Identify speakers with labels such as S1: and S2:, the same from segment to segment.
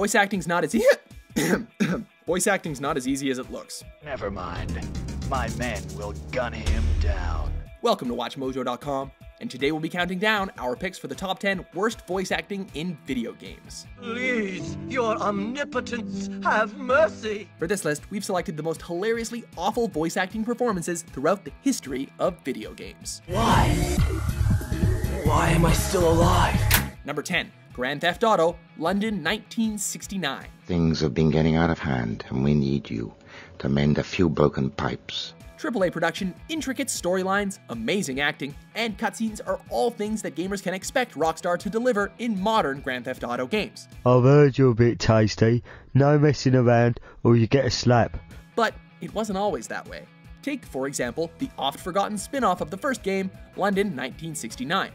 S1: voice acting's not as voice acting's not as easy as it looks.
S2: Never mind. My men will gun him down.
S1: Welcome to WatchMojo.com, and today we'll be counting down our picks for the top 10 worst voice acting in video games.
S3: Please, your omnipotence, have mercy.
S1: For this list, we've selected the most hilariously awful voice acting performances throughout the history of video games.
S3: Why? Why am I still alive?
S1: Number 10, Grand Theft Auto, London 1969.
S4: Things have been getting out of hand, and we need you to mend a few broken pipes.
S1: AAA production, intricate storylines, amazing acting, and cutscenes are all things that gamers can expect Rockstar to deliver in modern Grand Theft Auto games.
S5: I've heard you're a bit tasty. No messing around or you get a slap.
S1: But it wasn't always that way. Take, for example, the oft-forgotten spin-off of the first game, London 1969.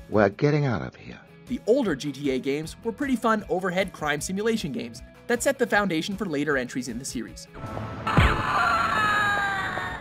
S4: We're getting out of here.
S1: The older GTA games were pretty fun overhead crime simulation games that set the foundation for later entries in the series.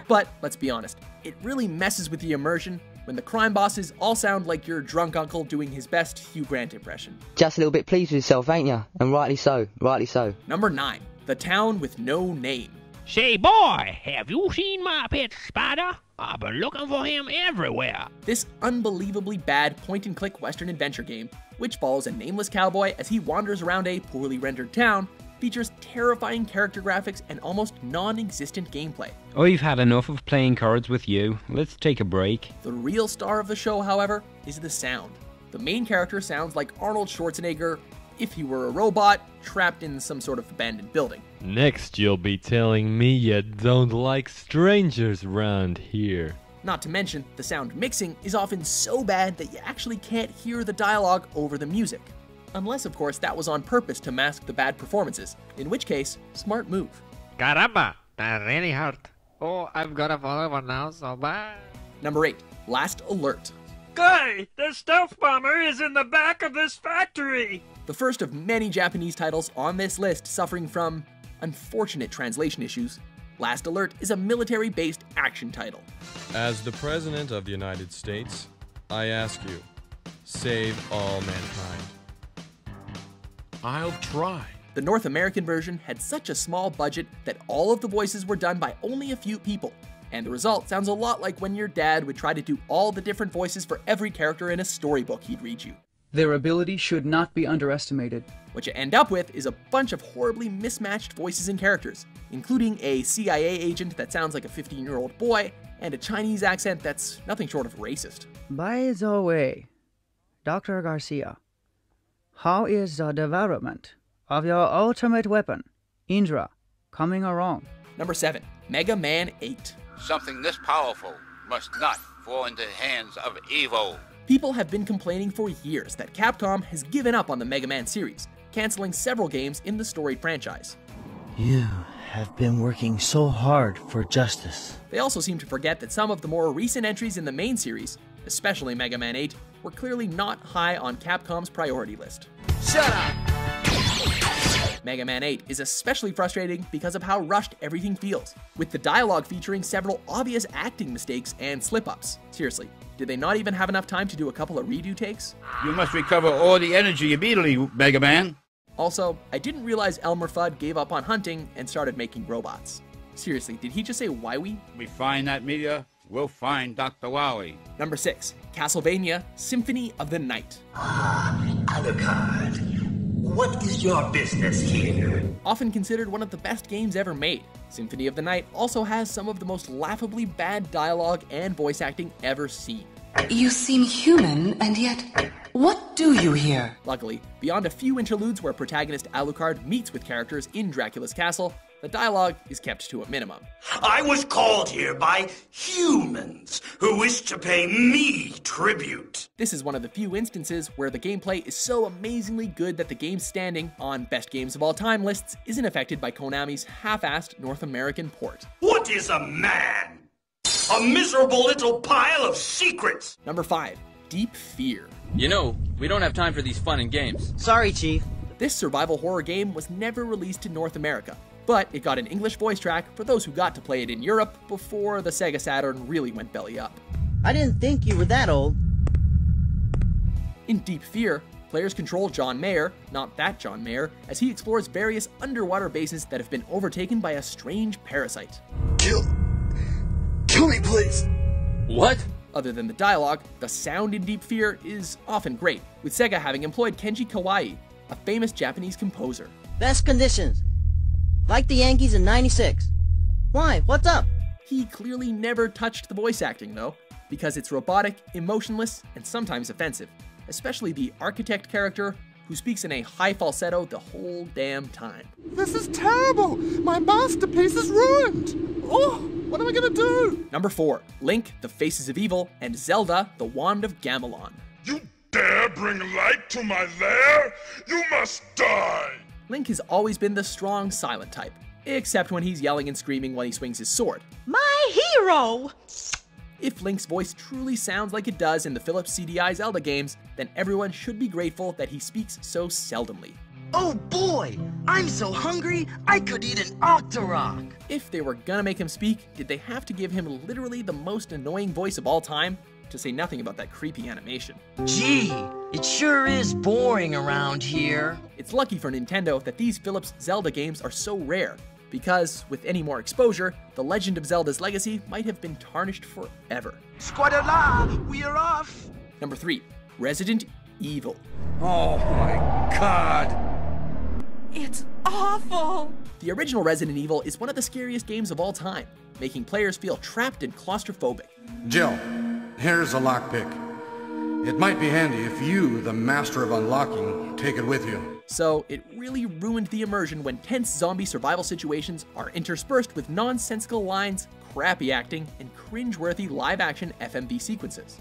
S1: But let's be honest, it really messes with the immersion when the crime bosses all sound like your drunk uncle doing his best Hugh Grant impression.
S6: Just a little bit pleased with yourself, ain't ya? And rightly so, rightly so.
S1: Number 9, The Town with No Name.
S7: Say, boy, have you seen my pet spider? I've been looking for him everywhere.
S1: This unbelievably bad point-and-click Western adventure game, which follows a nameless cowboy as he wanders around a poorly rendered town, features terrifying character graphics and almost non-existent gameplay.
S8: I've had enough of playing cards with you. Let's take a break.
S1: The real star of the show, however, is the sound. The main character sounds like Arnold Schwarzenegger if he were a robot trapped in some sort of abandoned building.
S9: Next you'll be telling me you don't like strangers around here.
S1: Not to mention, the sound mixing is often so bad that you actually can't hear the dialogue over the music. Unless, of course, that was on purpose to mask the bad performances, in which case, smart move.
S7: Caramba, that really hurt. Oh, I've got a follower now, so bad.
S1: Number 8, Last Alert.
S3: Guy, the stealth bomber is in the back of this factory.
S1: The first of many Japanese titles on this list suffering from unfortunate translation issues, Last Alert is a military-based action title.
S10: As the President of the United States, I ask you, save all mankind.
S11: I'll try.
S1: The North American version had such a small budget that all of the voices were done by only a few people, and the result sounds a lot like when your dad would try to do all the different voices for every character in a storybook he'd read you.
S12: Their ability should not be underestimated.
S1: What you end up with is a bunch of horribly mismatched voices and characters, including a CIA agent that sounds like a 15-year-old boy, and a Chinese accent that's nothing short of racist.
S13: By the way, Dr. Garcia, how is the development of your ultimate weapon, Indra, coming along?
S1: Number 7, Mega Man 8.
S14: Something this powerful must not fall into the hands of evil.
S1: People have been complaining for years that Capcom has given up on the Mega Man series, canceling several games in the storied franchise.
S15: You have been working so hard for justice.
S1: They also seem to forget that some of the more recent entries in the main series, especially Mega Man 8, were clearly not high on Capcom's priority list.
S3: Shut up!
S1: Mega Man 8 is especially frustrating because of how rushed everything feels, with the dialogue featuring several obvious acting mistakes and slip-ups. Seriously, did they not even have enough time to do a couple of redo takes?
S14: You must recover all the energy immediately, Mega Man.
S1: Also, I didn't realize Elmer Fudd gave up on hunting and started making robots. Seriously, did he just say Wowie?
S14: We find that meteor, we'll find Dr. Wowie.
S1: Number 6, Castlevania Symphony of the Night.
S3: Alucard, what is your business here?
S1: Often considered one of the best games ever made, Symphony of the Night also has some of the most laughably bad dialogue and voice acting ever seen.
S16: You seem human, and yet, what do you here?
S1: Luckily, beyond a few interludes where protagonist Alucard meets with characters in Dracula's castle, the dialogue is kept to a minimum.
S3: I was called here by humans who wish to pay me tribute.
S1: This is one of the few instances where the gameplay is so amazingly good that the game's standing on best games of all time lists isn't affected by Konami's half-assed North American port.
S3: What is a man? A miserable little pile of secrets!
S1: Number 5, Deep Fear.
S17: You know, we don't have time for these fun and games.
S13: Sorry, Chief.
S1: This survival horror game was never released in North America, but it got an English voice track for those who got to play it in Europe before the Sega Saturn really went belly up.
S13: I didn't think you were that old.
S1: In Deep Fear, Players control John Mayer, not that John Mayer, as he explores various underwater bases that have been overtaken by a strange parasite.
S3: Kill me, please.
S17: What?
S1: Other than the dialogue, the sound in Deep Fear is often great, with Sega having employed Kenji Kawai, a famous Japanese composer.
S11: Best conditions. Like the Yankees in '96. Why? What's up?
S1: He clearly never touched the voice acting, though, because it's robotic, emotionless, and sometimes offensive, especially the architect character who speaks in a high falsetto the whole damn time.
S18: This is terrible! My masterpiece is ruined! Oh, what am I gonna do?
S1: Number 4, Link, the Faces of Evil, and Zelda, the Wand of Gamelon.
S19: You dare bring light to my lair? You must die!
S1: Link has always been the strong, silent type, except when he's yelling and screaming when he swings his sword.
S11: My hero!
S1: If Link's voice truly sounds like it does in the Philips CDI Zelda games, then everyone should be grateful that he speaks so seldomly.
S11: Oh boy! I'm so hungry, I could eat an Octorok!
S1: If they were gonna make him speak, did they have to give him literally the most annoying voice of all time? To say nothing about that creepy animation.
S11: Gee, it sure is boring around here.
S1: It's lucky for Nintendo that these Philips Zelda games are so rare, because with any more exposure, The Legend of Zelda's legacy might have been tarnished forever.
S18: Squadala, we are off!
S1: Number 3, Resident Evil.
S3: Oh my god!
S16: It's awful!
S1: The original Resident Evil is one of the scariest games of all time, making players feel trapped and claustrophobic.
S20: Jill, here's a lockpick. It might be handy if you, the master of unlocking, take it with you.
S1: So it really ruined the immersion when tense zombie survival situations are interspersed with nonsensical lines, crappy acting, and cringe-worthy live-action FMV sequences.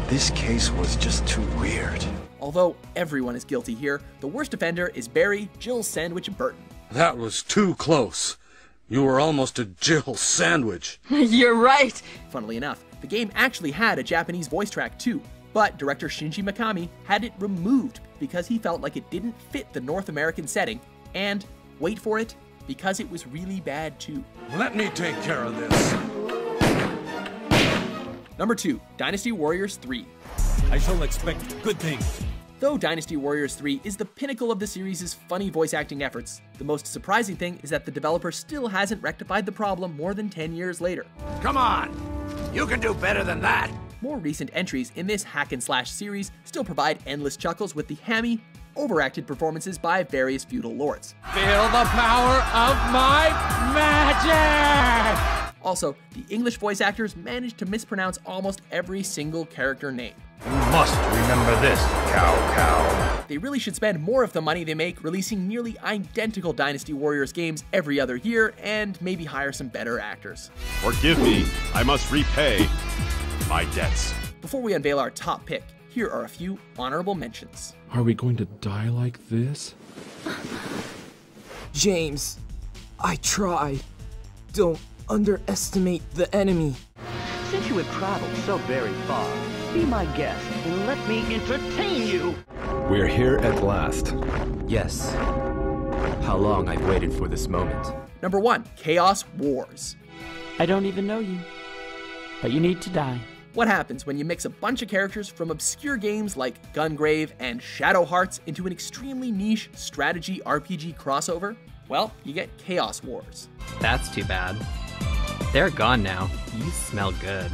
S3: This case was just too weird.
S1: Although everyone is guilty here, the worst offender is Barry Jill Sandwich Burton.
S21: That was too close. You were almost a Jill sandwich.
S16: You're right.
S1: Funnily enough, the game actually had a Japanese voice track too, but director Shinji Mikami had it removed because he felt like it didn't fit the North American setting, and, wait for it, because it was really bad too.
S21: Let me take care of this.
S1: Number 2, Dynasty Warriors 3.
S22: I shall expect good things.
S1: Though Dynasty Warriors 3 is the pinnacle of the series' funny voice acting efforts, the most surprising thing is that the developer still hasn't rectified the problem more than 10 years later.
S3: Come on! You can do better than that!
S1: More recent entries in this hack-and-slash series still provide endless chuckles with the hammy, overacted performances by various feudal lords.
S22: Feel the power of my magic!
S1: Also, the English voice actors managed to mispronounce almost every single character name.
S22: You must remember this, cow.
S1: They really should spend more of the money they make releasing nearly identical Dynasty Warriors games every other year and maybe hire some better actors.
S23: Forgive me, I must repay my debts.
S1: Before we unveil our top pick, here are a few honorable mentions.
S24: Are we going to die like this?
S25: James, I tried. Don't underestimate the enemy.
S2: Since you have traveled so very far, be my guest and let me entertain you.
S26: We're here at last. Yes. How long I've waited for this moment.
S1: Number 1, Chaos Wars.
S27: I don't even know you, but you need to die.
S1: What happens when you mix a bunch of characters from obscure games like Gungrave and Shadow Hearts into an extremely niche strategy RPG crossover? Well, you get Chaos Wars.
S28: That's too bad. They're gone now. You smell good.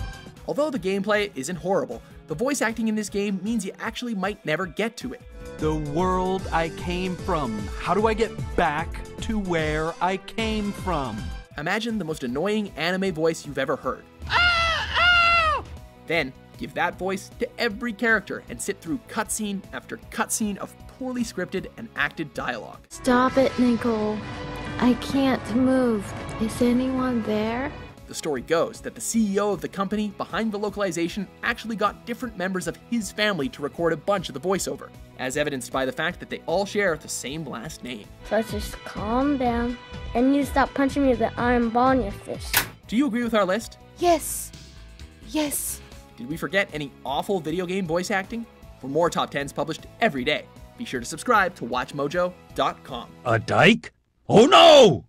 S1: Although the gameplay isn't horrible, the voice acting in this game means you actually might never get to it.
S29: The world I came from. How do I get back to where I came from?
S1: Imagine the most annoying anime voice you've ever heard. Then, give that voice to every character and sit through cutscene after cutscene of poorly scripted and acted dialogue.
S30: Stop it, Nicole. I can't move. Is anyone there?
S1: The story goes that the CEO of the company behind the localization actually got different members of his family to record a bunch of the voiceover, as evidenced by the fact that they all share the same last name.
S30: So let's just calm down, and you stop punching me with the iron ball in your fist.
S1: Do you agree with our list?
S30: Yes. Yes.
S1: Did we forget any awful video game voice acting? For more top 10s published every day, be sure to subscribe to WatchMojo.com.
S22: A dyke? Oh no!